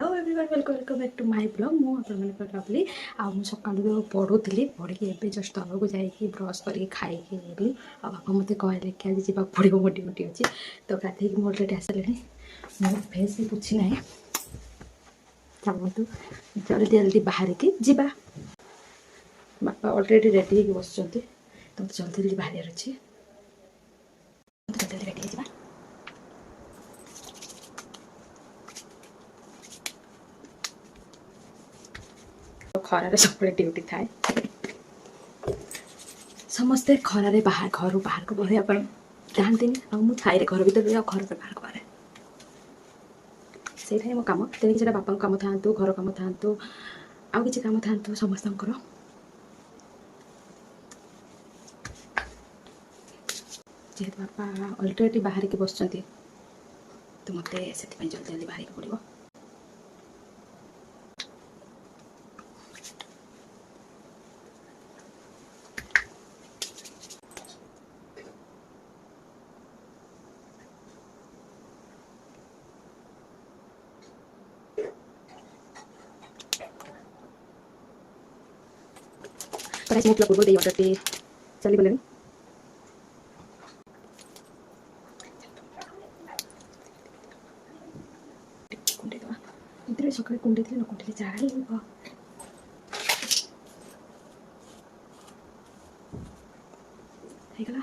Hello everyone welcome back to my blog मुझे आपली सका पढ़ुली पढ़ी ए जस्ट तलक जाकि ब्रश कर खाई गली बापा मत कहले कि आज जावाक पड़ो मो ड्यूटी अच्छी तो गाधे कि अलरेडी आसले मो फेस भी पोछि ना चलतु जल्दी जल्दी बाहर की जीवा बापा अलरेडी रेडी हो बस तो जल्दी जल्दी बाहर अच्छी जल्दी रेडी हो खरारे सब ड्यूटी थाए समस्ते खरारे बाहर घर बाहर को बढ़िया चाहती मुझे घर भर घर बाहर को बाहर से मो कम तेज बापा कम था घर कम था आउ कि कम था समस्त जेहेतु बापा अलरेडी बाहर की बस तो मत से जल्दी जल्दी बाहर पड़ो प्राइस मुझे पूर्व दे ऑर्डर चली गले कुंडे सकाଳେ कुंडे न कुंडे जाए ହେଇଗଲା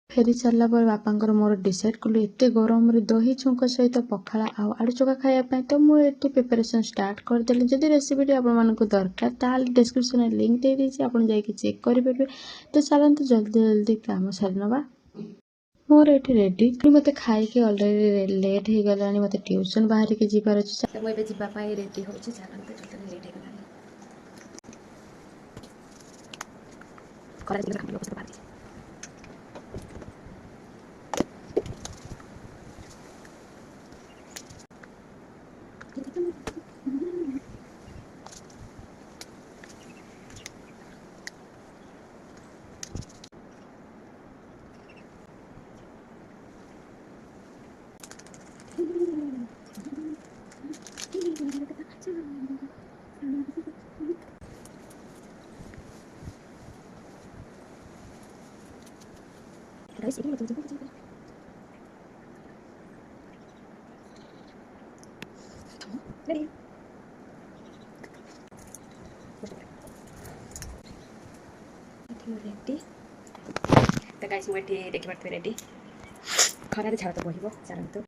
फेरी सारा पर बापा मोर डिसाइड कलु एत गरम दही छुंक सहित पखाला आलू चोखा खायापी तो मुझे प्रिपरेशन स्टार्ट करदेली जदि रेसिपी आपको दरकार ताल डिस्क्रिप्शन में लिंक दे दीजिए आप जाकि चेक करेंगे तो चलते जल्दी जल्दी काम सारी नवा मोर ये रेडी मत खाई अलरेडी लेट हो गला मत ट्यूशन बाहर की जीवार अच्छे मुझे जावाई रेडी हो चलते जल्दी लेट हो guys, ini macam ready. Ready तो गाइस मुझे देखिए रेडी खरारे झाड़ तो बहब चलते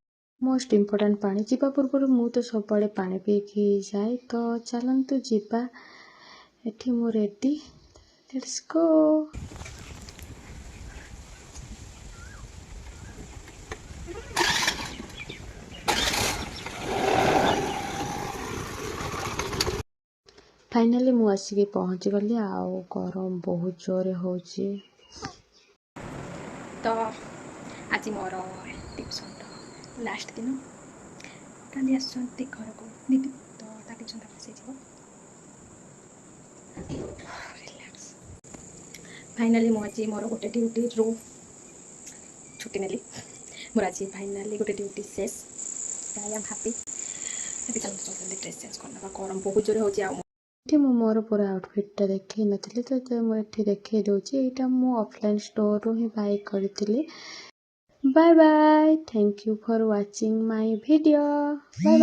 मोस्ट इम्पोर्टाट पानी जीवा पूर्व मु तो सब पानी पीकी जाए तो चलतु जीवा एठी मु रेडी लेट्स गो फाइनाली मु आसिक पहुँची गली आउ गरम बहुत जोरे हो तो आज मोर ट्यूशन लास्ट दिन काली आसुँच घर को दीदी तो ट्यूशन रिलैक्स फाइनाली मुझे मोर गोटे ड्यूटी रू छुट्टी नेली मोर आज फाइनाली गोटे ड्यूटी शेष आई एम हैप्पी चलते जल्दी ड्रेस चेंज करना गरम बहुत जोरे हो मोर पूरा आउटफिटा देखी नी तो मुझे देखी दूसरी यहाँ मु ऑफलाइन स्टोर रू ही बाय करी bye bye thank you for watching my video bye.